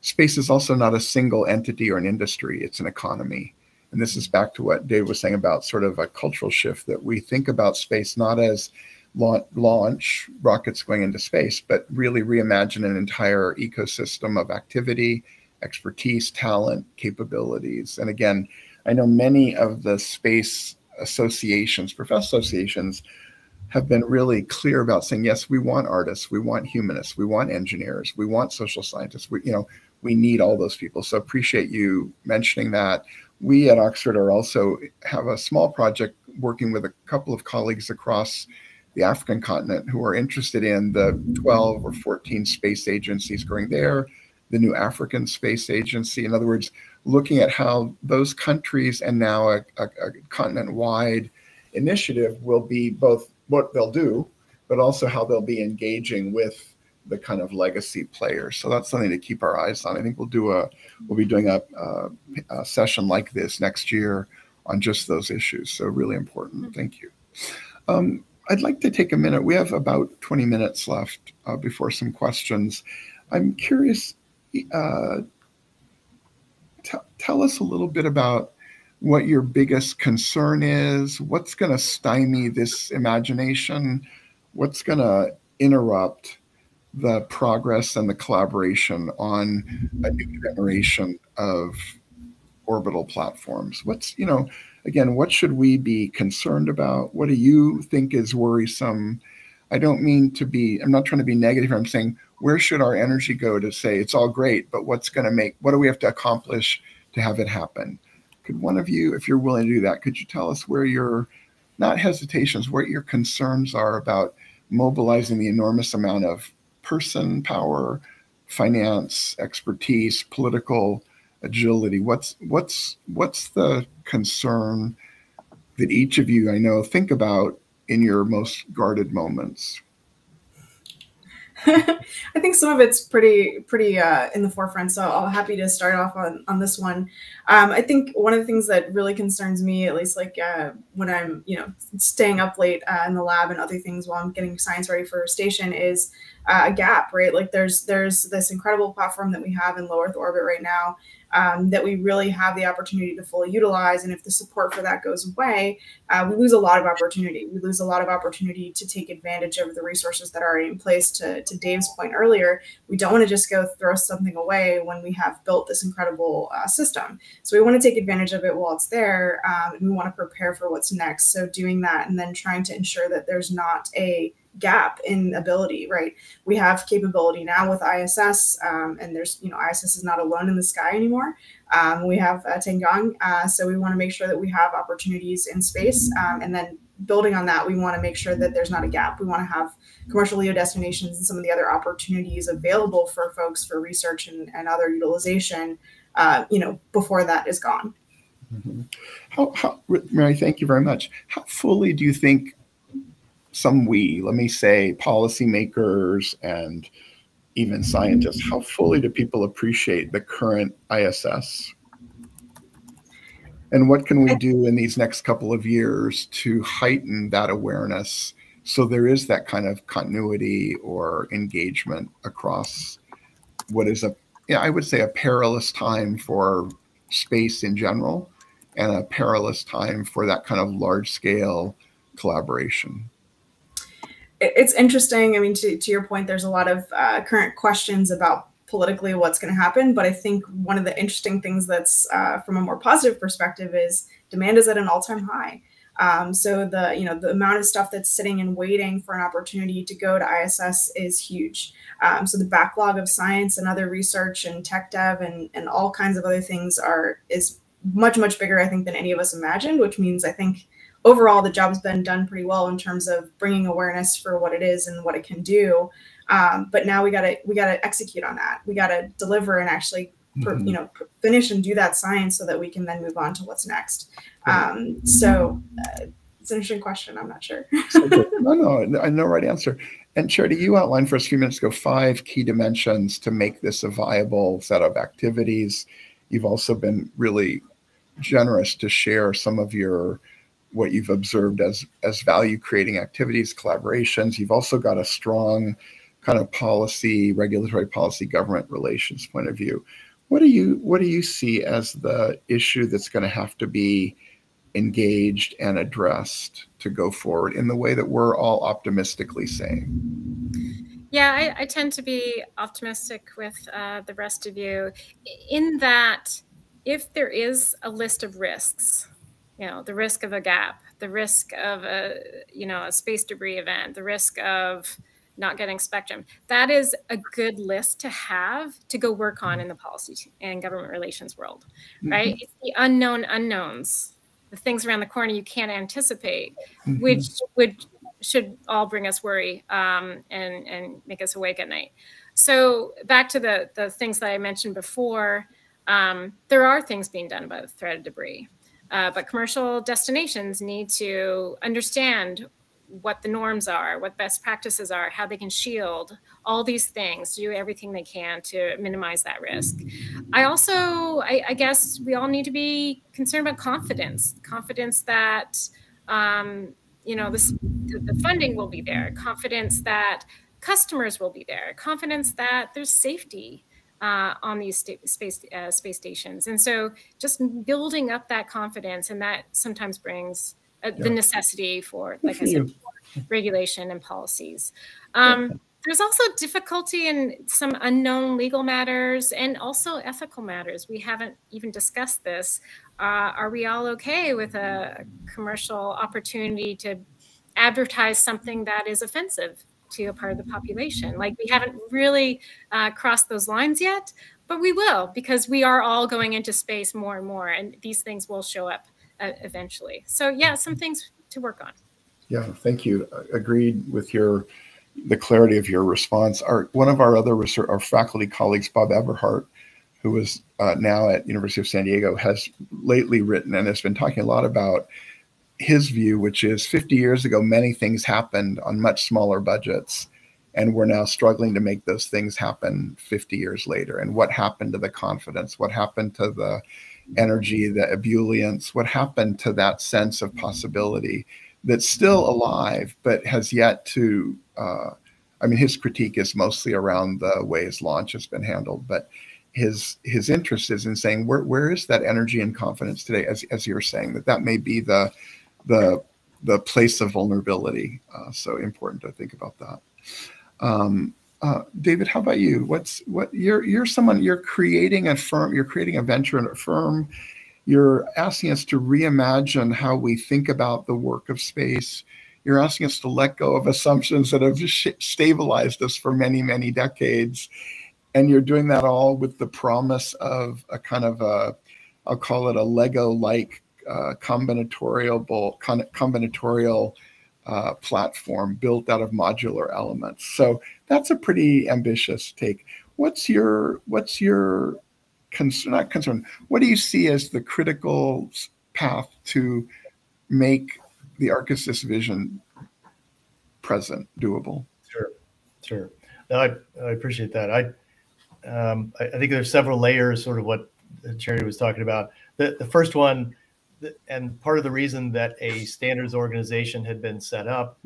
space is also not a single entity or an industry, it's an economy. And this is back to what Dave was saying about sort of a cultural shift, that we think about space not as launch, rockets going into space, but really reimagine an entire ecosystem of activity, expertise, talent, capabilities. And again, I know many of the space associations, professional associations, have been really clear about saying, yes, we want artists, we want humanists, we want engineers, we want social scientists. We need all those people. So appreciate you mentioning that. We at Oxford have a small project working with a couple of colleagues across the African continent who are interested in the 12 or 14 space agencies going there, the new African Space Agency. In other words, looking at how those countries and now a continent-wide initiative will be both what they'll do, but also how they'll be engaging with the kind of legacy players. So that's something to keep our eyes on. I think we'll be doing a session like this next year on just those issues. So really important. Thank you. I'd like to take a minute. We have about 20 minutes left before some questions. I'm curious, tell us a little bit about what your biggest concern is, what's going to stymie this imagination, what's going to interrupt the progress and the collaboration on a new generation of orbital platforms. Again, what should we be concerned about? What do you think is worrisome? I'm not trying to be negative. I'm saying, where should our energy go to say it's all great, but what do we have to accomplish to have it happen? Could one of you, if you're willing to do that, could you tell us where your, not hesitations, what your concerns are about mobilizing the enormous amount of person power, finance, expertise, political agility? What's the concern that each of you, I know, think about in your most guarded moments? I think some of it's pretty in the forefront, so I'll happy to start off on this one. I think one of the things that really concerns me, at least like when I'm staying up late in the lab and other things while I'm getting science ready for station, is a gap, right? Like there's this incredible platform that we have in low Earth orbit right now that we really have the opportunity to fully utilize. And if the support for that goes away, we lose a lot of opportunity. We lose a lot of opportunity to take advantage of the resources that are already in place. To Dave's point earlier, we don't want to just go throw something away when we have built this incredible system. So we want to take advantage of it while it's there, and we want to prepare for what's next. So doing that and then trying to ensure that there's not a gap in ability, right? We have capability now with ISS, and there's, ISS is not alone in the sky anymore. We have Tiangong, so we want to make sure that we have opportunities in space, and then building on that, we want to make sure that there's not a gap. We want to have commercial LEO destinations and some of the other opportunities available for folks for research and other utilization, before that is gone. Mm-hmm. How, Mary, thank you very much. How fully do you think let me say policymakers and even scientists, how fully do people appreciate the current ISS? And what can we do in these next couple of years to heighten that awareness so there is that kind of continuity or engagement across what is I would say a perilous time for space in general and a perilous time for that kind of large scale collaboration? It's interesting. I mean, to your point, there's a lot of current questions about politically what's going to happen. But I think one of the interesting things that's from a more positive perspective is demand is at an all-time high. So the amount of stuff that's sitting and waiting for an opportunity to go to ISS is huge. So the backlog of science and other research and tech dev and all kinds of other things is much, much bigger, I think, than any of us imagined, which means I think overall the job's been done pretty well in terms of bringing awareness for what it is and what it can do. But now we gotta execute on that. We gotta deliver and actually finish and do that science so that we can then move on to what's next. So it's an interesting question. I'm not sure. No, no right answer. And Charity, you outlined for us a few minutes ago 5 key dimensions to make this a viable set of activities. You've also been really generous to share some of what you've observed as value creating activities, collaborations. You've also got a strong kind of policy, regulatory policy, government relations point of view. What do you see as the issue that's going to have to be engaged and addressed to go forward in the way that we're all optimistically saying? Yeah, I tend to be optimistic with the rest of you in that if there is a list of risks, the risk of a gap, the risk of a space debris event, the risk of not getting spectrum, that is a good list to have to go work on in the policy and government relations world, right? It's the unknown unknowns, the things around the corner you can't anticipate, which should all bring us worry and make us awake at night. So back to the things that I mentioned before, there are things being done about the threat of debris, but commercial destinations need to understand what the norms are, what best practices are, how they can shield all these things, do everything they can to minimize that risk. I guess we all need to be concerned about confidence that, the funding will be there, confidence that customers will be there, confidence that there's safety on these space stations. And so just building up that confidence, and that sometimes brings the necessity for, like I said, regulation and policies. There's also difficulty in some unknown legal matters and also ethical matters. We haven't even discussed this. Are we all okay with a commercial opportunity to advertise something that is offensive to a part of the population? Like, we haven't really crossed those lines yet, but we will, because we are all going into space more and more, and these things will show up eventually. So yeah, some things to work on. Yeah, thank you. Agreed with the clarity of your response. One of our other our faculty colleagues, Bob Eberhardt, who is now at University of San Diego, has lately written and has been talking a lot about his view, which is 50 years ago, many things happened on much smaller budgets, and we're now struggling to make those things happen 50 years later. And what happened to the confidence? What happened to the energy, the ebullience? What happened to that sense of possibility that's still alive, but has yet to, his critique is mostly around the way his launch has been handled, but his interest is in saying, where is that energy and confidence today? As you're saying, that may be the place of vulnerability. So important to think about that. David, how about you? You're creating a firm, you're creating a venture and a firm. You're asking us to reimagine how we think about the work of space. You're asking us to let go of assumptions that have stabilized us for many, many decades. And you're doing that all with the promise of a kind of I'll call it a Lego-like combinatorial platform built out of modular elements. So that's a pretty ambitious take. What's your not concern, what do you see as the critical path to make the Arkisys vision present, doable? Sure. No, I appreciate that. I think there's several layers, sort of what Charity was talking about. The first one, and part of the reason that a standards organization had been set up,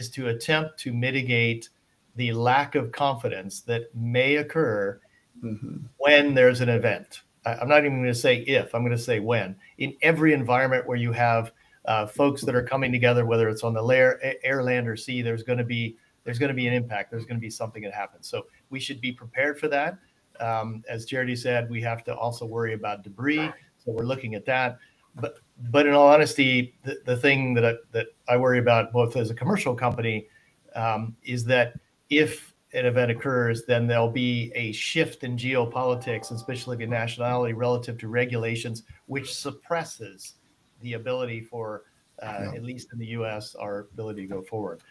is to attempt to mitigate the lack of confidence that may occur when there's an event. I'm not even going to say if, I'm going to say when. In every environment where you have folks that are coming together, whether it's on the air, land, or sea, there's going to be an impact. There's going to be something that happens. So we should be prepared for that. As Charity said, we have to also worry about debris. So we're looking at that. but in all honesty, the thing that I worry about both as a commercial company is that if an event occurs, then there'll be a shift in geopolitics, especially in nationality relative to regulations, which suppresses the ability for, at least in the US, our ability to go forward.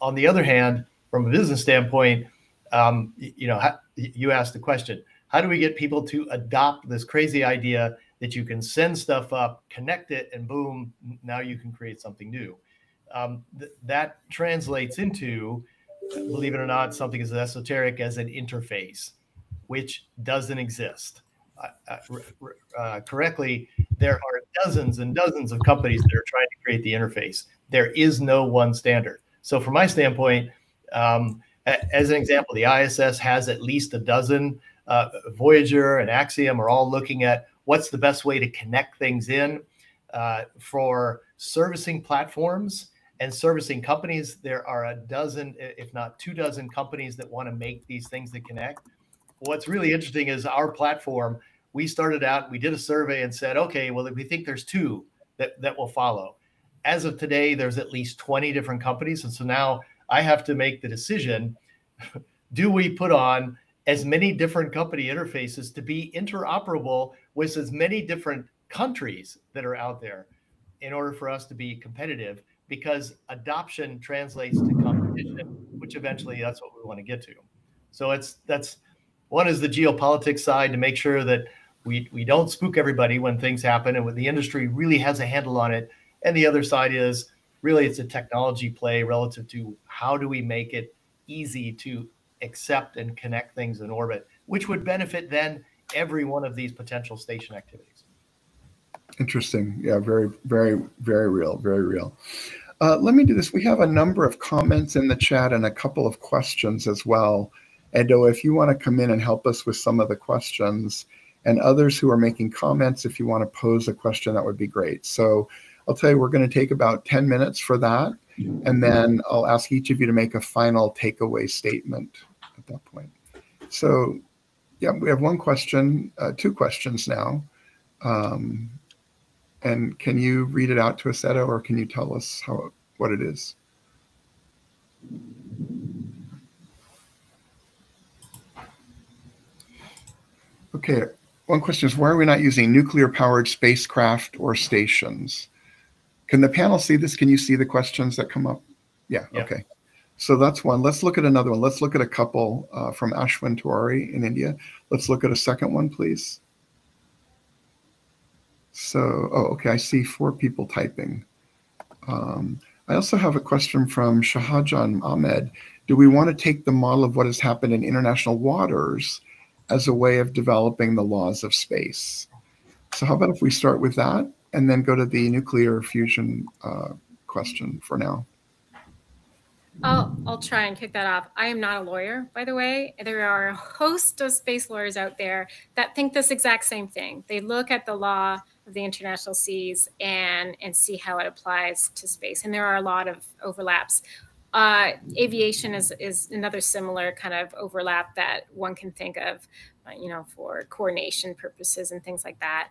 On the other hand, from a business standpoint, you asked the question, how do we get people to adopt this crazy idea that you can send stuff up, connect it, and boom, now you can create something new? That translates into, believe it or not, something as esoteric as an interface, which doesn't exist. Correctly, there are dozens and dozens of companies that are trying to create the interface. There is no one standard. So from my standpoint, as an example, the ISS has at least a dozen. Voyager and Axiom are all looking at what's the best way to connect things in. For servicing platforms and servicing companies, there are a dozen, if not 24 companies that want to make these things that connect. What's really interesting is our platform, we started out, we did a survey and said, okay, well, we think there's 2 that will follow. As of today, there's at least 20 different companies. And so now I have to make the decision, do we put on as many different company interfaces to be interoperable with as many different countries that are out there in order for us to be competitive? Because adoption translates to competition, which eventually that's what we want to get to. So that's one is the geopolitics side, to make sure that we don't spook everybody when things happen and when the industry really has a handle on it. And the other side is really it's a technology play relative to how do we make it easy to accept and connect things in orbit, which would benefit then every one of these potential station activities. Interesting. Yeah, very, very, very real, very real. Let me do this. We have a number of comments in the chat and a couple of questions as well. Edo, if you want to come in and help us with some of the questions, and others who are making comments, if you want to pose a question, that would be great. So I'll tell you, we're going to take about 10 minutes for that. And then I'll ask each of you to make a final takeaway statement at that point. So yeah, we have one question, 2 questions now. And can you read it out to us, Edo, or can you tell us what it is? Okay, one question is, why are we not using nuclear-powered spacecraft or stations? Can the panel see this? Can you see the questions that come up? Yeah, okay. So that's one. Let's look at another one. Let's look at a couple from Ashwin Tiwari in India. Let's look at a second one, please. So, oh, okay, I see 4 people typing. I also have a question from Shahajan Ahmed. Do we want to take the model of what has happened in international waters as a way of developing the laws of space? So how about if we start with that and then go to the nuclear fusion question for now? I'll try and kick that off. I am not a lawyer, by the way. There are a host of space lawyers out there that think this exact same thing. They look at the law of the international seas and see how it applies to space. And there are a lot of overlaps. Aviation is another similar kind of overlap that one can think of, for coordination purposes and things like that.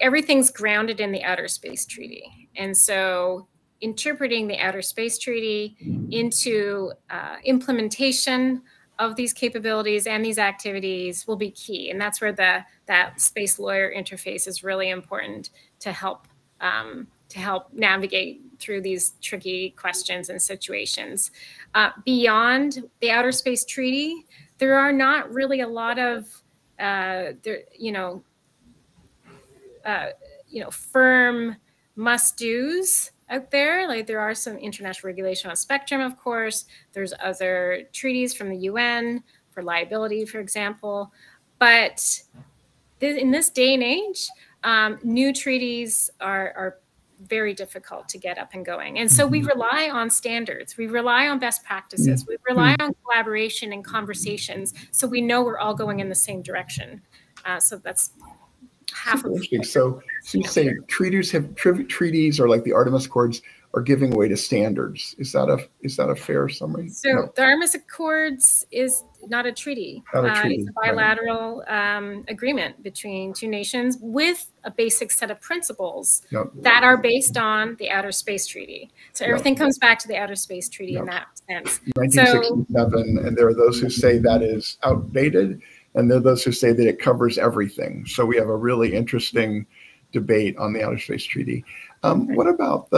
Everything's grounded in the Outer Space Treaty. And so interpreting the Outer Space Treaty into implementation of these capabilities and these activities will be key. And that's where that space lawyer interface is really important to help navigate through these tricky questions and situations. Beyond the Outer Space Treaty, there are not really a lot of firm must-dos out there. Like there are some international regulation on spectrum, of course. There's other treaties from the UN for liability, for example. But in this day and age, new treaties are very difficult to get up and going. And so we rely on standards. We rely on best practices. We rely on collaboration and conversations so we know we're all going in the same direction. So that's half of interesting. So you say treaties or like the Artemis Accords are giving way to standards. Is that a fair summary? So no. the Artemis Accords is not a treaty. It's a bilateral agreement between two nations with a basic set of principles that are based on the Outer Space Treaty. So everything comes back to the Outer Space Treaty in that sense. 1967, and there are those who say that is outdated, and there are those who say that it covers everything. So we have a really interesting debate on the Outer Space Treaty. What about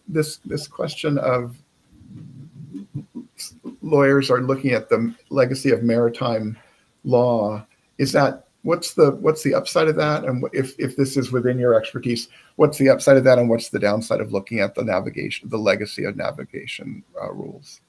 this question of lawyers are looking at the legacy of maritime law? Is that what's the upside of that? And if this is within your expertise, what's the upside of that, and what's the downside of looking at the legacy of navigation rules?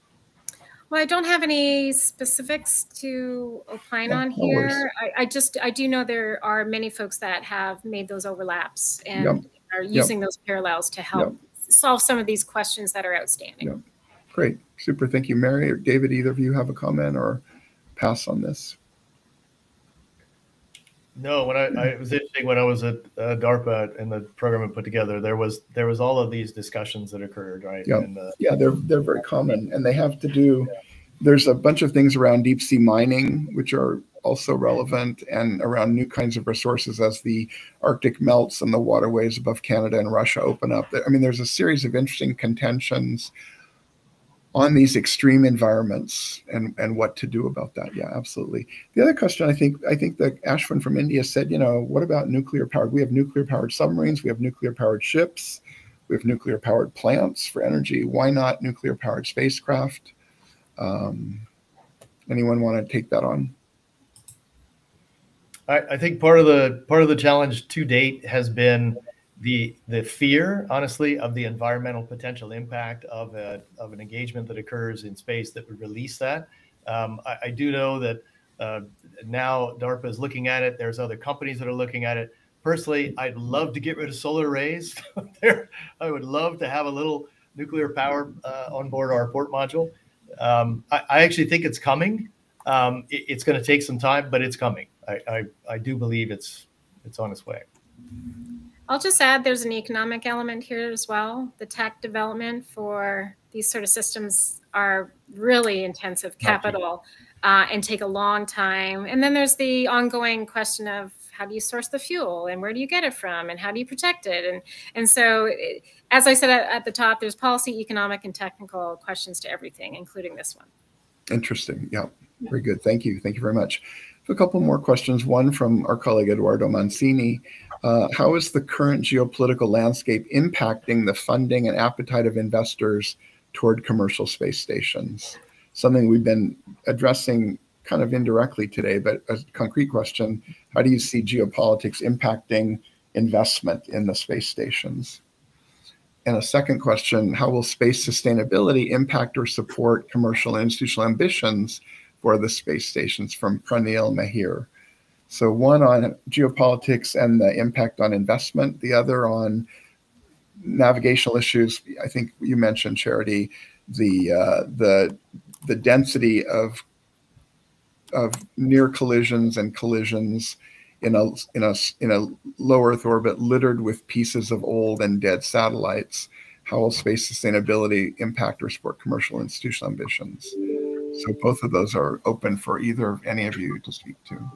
Well, I don't have any specifics to opine on here. I do know there are many folks that have made those overlaps and are using those parallels to help solve some of these questions that are outstanding. Great, super, thank you. Mary or David, either of you have a comment or pass on this? No, it was interesting when I was at DARPA and the program I put together, there was all of these discussions that occurred, right? Yeah, and, they're very common, and they have to do. There's a bunch of things around deep sea mining, which are also relevant, and around new kinds of resources as the Arctic melts and the waterways above Canada and Russia open up. I mean, there's a series of interesting contentions on these extreme environments and what to do about that. Yeah, absolutely. The other question, I think that Ashwin from India said, what about nuclear powered? We have nuclear powered submarines, we have nuclear powered ships, we have nuclear powered plants for energy. Why not nuclear powered spacecraft? Anyone want to take that on? I think part of the challenge to date has been the fear, honestly, of the environmental potential impact of an engagement that occurs in space that would release that. I do know that now DARPA is looking at it. There's other companies that are looking at it. Personally, I'd love to get rid of solar arrays. I would love to have a little nuclear power on board our port module. I actually think it's coming. It's going to take some time, but it's coming. I do believe it's on its way. I'll just add there's an economic element here as well. The tech development for these sort of systems are really intensive capital and take a long time. And then there's the ongoing question of how do you source the fuel and where do you get it from and how do you protect it? And so, as I said at the top, there's policy, economic, and technical questions to everything, including this one. Interesting. Yeah, very good. Thank you. Thank you very much. A couple more questions. One from our colleague Eduardo Mancini. How is the current geopolitical landscape impacting the funding and appetite of investors toward commercial space stations? Something we've been addressing kind of indirectly today, but a concrete question, how do you see geopolitics impacting investment in the space stations? And a second question, how will space sustainability impact or support commercial and institutional ambitions for the space stations, from Pranil Mahir? So one on geopolitics and the impact on investment, the other on navigational issues. I think you mentioned, Charity, the density of near collisions and collisions in a low Earth orbit littered with pieces of old and dead satellites. How will space sustainability impact or support commercial and institutional ambitions? So both of those are open for any of you to speak to.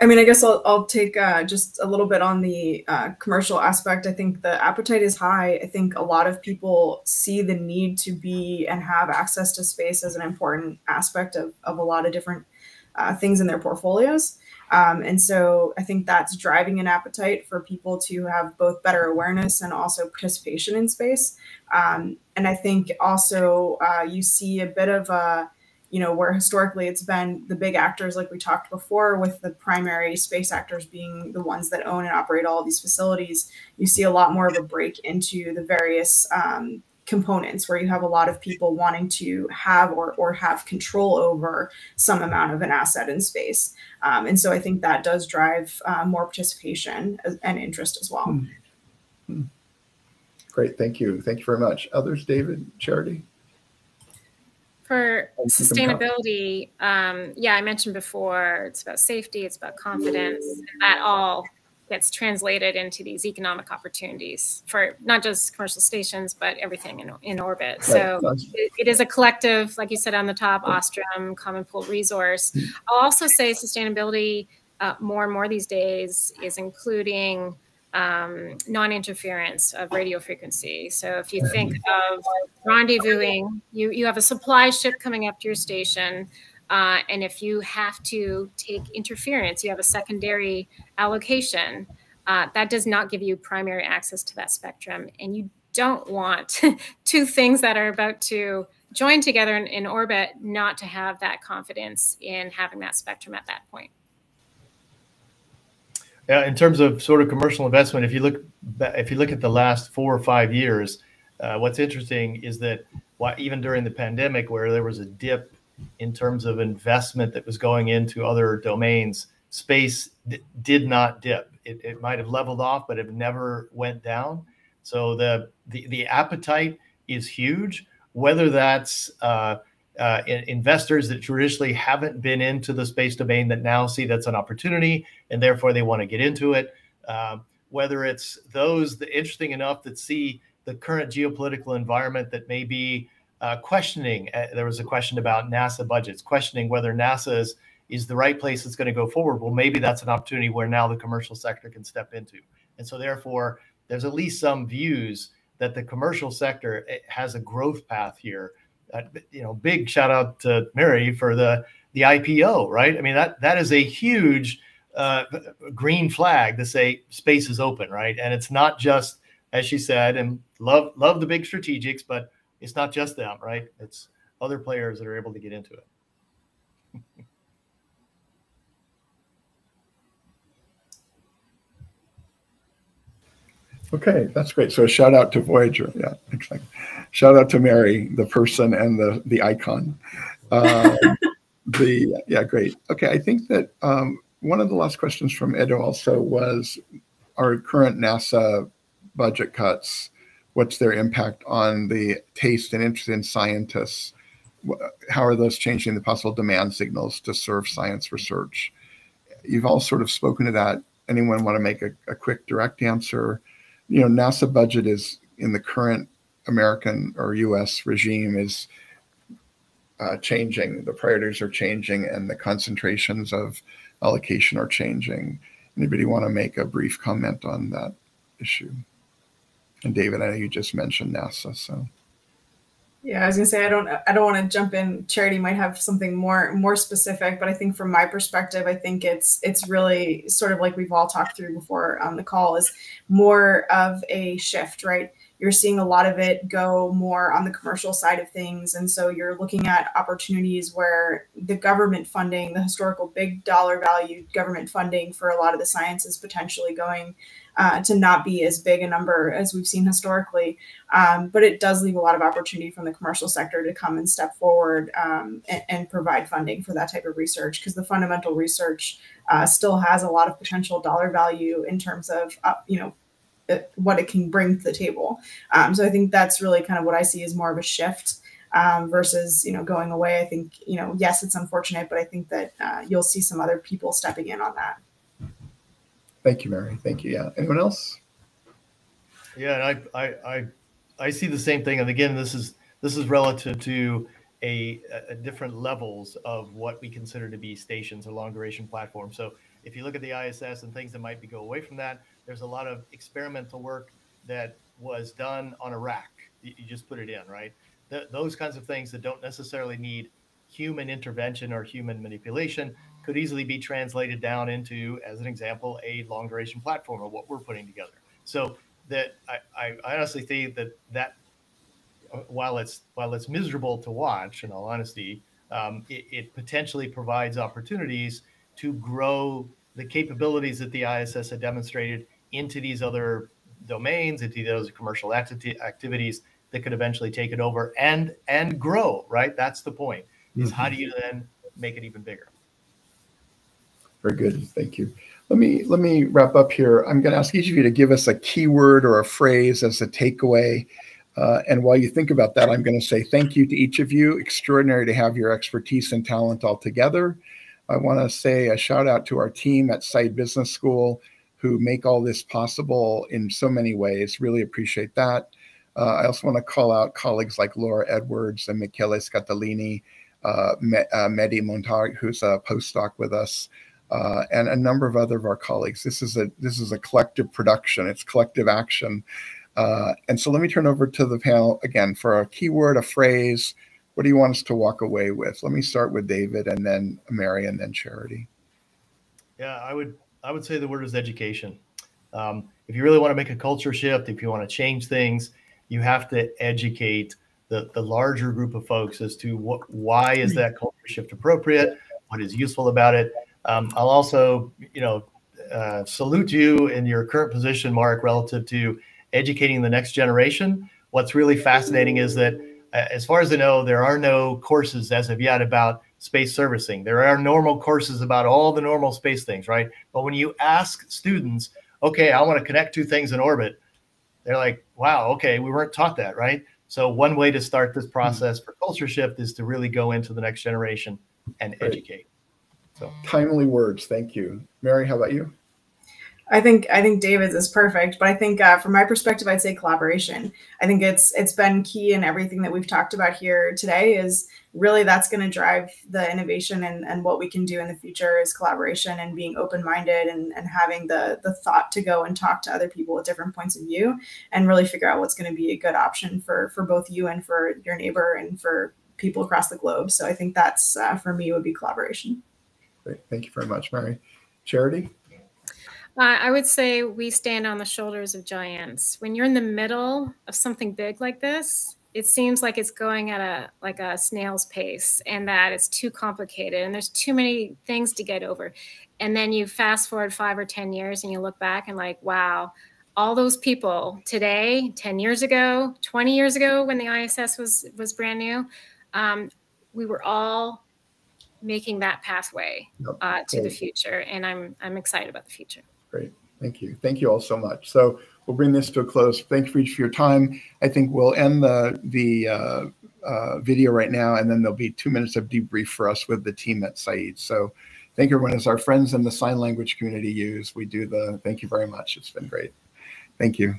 I mean, I guess I'll take just a little bit on the commercial aspect. I think the appetite is high. I think a lot of people see the need to be and have access to space as an important aspect of a lot of different things in their portfolios. And so I think that's driving an appetite for people to have both better awareness and also participation in space. And I think also you see a bit of a, where historically it's been the big actors, like we talked before, with the primary space actors being the ones that own and operate all of these facilities, you see a lot more of a break into the various components where you have a lot of people wanting to have or have control over some amount of an asset in space. And so I think that does drive more participation and interest as well. Great, thank you. Thank you very much. Others, David, Charity? For sustainability, I mentioned before, it's about safety, it's about confidence, and that all gets translated into these economic opportunities for not just commercial stations, but everything in orbit. Right. So it is a collective, like you said on the top, Axiom, common pool resource. I'll also say sustainability more and more these days is including non-interference of radio frequency. So if you think of rendezvousing, you have a supply ship coming up to your station, and if you have to take interference, you have a secondary allocation, that does not give you primary access to that spectrum. And you don't want two things that are about to join together in orbit not to have that confidence in having that spectrum at that point. Yeah, in terms of sort of commercial investment, if you look at the last 4 or 5 years, what's interesting is that even during the pandemic, where there was a dip in terms of investment that was going into other domains, space did not dip. It might have leveled off, but it never went down. So the appetite is huge. Whether that's investors that traditionally haven't been into the space domain that now see that's an opportunity and therefore they want to get into it. Whether it's those that interesting enough that see the current geopolitical environment that may be questioning. There was a question about NASA budgets, questioning whether NASA is the right place that's going to go forward. Well, maybe that's an opportunity where now the commercial sector can step into. And so therefore, there's at least some views that the commercial sector has a growth path here. Big shout out to Mary for the IPO, right? I mean, that is a huge green flag to say space is open, right? And it's not just, as she said, and love the big strategics, but it's not just them, right? It's other players that are able to get into it. Okay, that's great. So a shout out to Voyager. Yeah, exactly. Shout out to Mary, the person and the icon. Yeah, great. Okay, I think that one of the last questions from Edo also was, our current NASA budget cuts, what's their impact on the taste and interest in scientists? How are those changing the possible demand signals to serve science research? You've all sort of spoken to that. Anyone want to make a quick, direct answer? NASA budget is, in the current American or US regime, is changing. The priorities are changing and the concentrations of allocation are changing. Anybody want to make a brief comment on that issue? And David, I know you just mentioned NASA, so. Yeah, I was gonna say I don't want to jump in. Charity might have something more specific, but I think from my perspective, I think it's really sort of like we've all talked through before on the call, is more of a shift, right? You're seeing a lot of it go more on the commercial side of things, and so you're looking at opportunities where the government funding, the historical big dollar value government funding for a lot of the science is potentially going to not be as big a number as we've seen historically. But it does leave a lot of opportunity from the commercial sector to come and step forward and provide funding for that type of research, because the fundamental research still has a lot of potential dollar value in terms of, what it can bring to the table. So I think that's really kind of what I see as more of a shift versus, going away. I think, yes, it's unfortunate, but I think that you'll see some other people stepping in on that. Thank you, Mary. Thank you. Yeah. Anyone else? Yeah, and I see the same thing. And again, this is relative to a different levels of what we consider to be stations or long duration platforms. So if you look at the ISS and things that might go away from that, there's a lot of experimental work that was done on a rack. You just put it in, right? Those kinds of things that don't necessarily need human intervention or human manipulation could easily be translated down into, as an example, a long duration platform or what we're putting together. So that I honestly think that while it's miserable to watch, in all honesty, it potentially provides opportunities to grow the capabilities that the ISS had demonstrated into these other domains, into those commercial activities that could eventually take it over and grow, right? That's the point, is how do you then make it even bigger? Very good. Thank you. Let me wrap up here. I'm going to ask each of you to give us a keyword or a phrase as a takeaway. And while you think about that, I'm going to say thank you to each of you. Extraordinary to have your expertise and talent all together. I want to say a shout out to our team at Saïd Business School. who make all this possible in so many ways. Really appreciate that. I also want to call out colleagues like Laura Edwards and Michele Scatolini, Mehdi Montag, who's a postdoc with us, and a number of other of our colleagues. This is a collective production. It's collective action. And so let me turn over to the panel again for a keyword, a phrase. What do you want us to walk away with? Let me start with David, and then Mary, and then Charity. Yeah, I would say the word is education. If you really want to make a culture shift, if you want to change things, you have to educate the larger group of folks as to why is that culture shift appropriate, what is useful about it. I'll also, salute you in your current position, Mark, relative to educating the next generation. What's really fascinating is that, as far as I know, there are no courses as of yet about space servicing. There are normal courses about all the normal space things, right? But when you ask students, okay, I want to connect two things in orbit, they're like, wow, okay, we weren't taught that, right? So one way to start this process for culture shift is to really go into the next generation and educate. So timely words. Thank you. Mary, how about you? I think David's is perfect, but I think from my perspective, I'd say collaboration. I think it's been key in everything that we've talked about here today. Is really that's going to drive the innovation and what we can do in the future is collaboration and being open-minded and having the thought to go and talk to other people with different points of view and really figure out what's going to be a good option for both you and for your neighbor and for people across the globe. So I think that's for me would be collaboration. Great. Thank you very much, Mary. Charity? I would say we stand on the shoulders of giants. When you're in the middle of something big like this, it seems like it's going at a snail's pace and that it's too complicated and there's too many things to get over. And then you fast forward 5 or 10 years and you look back and like, wow, all those people today, 10 years ago, 20 years ago when the ISS was brand new, we were all making that pathway to the future. And I'm excited about the future. Great. Thank you. Thank you all so much. So we'll bring this to a close. Thank you each for your time. I think we'll end the video right now, and then there'll be 2 minutes of debrief for us with the team at Saïd. So thank you, everyone. As our friends in the sign language community use, we do thank you very much. It's been great. Thank you.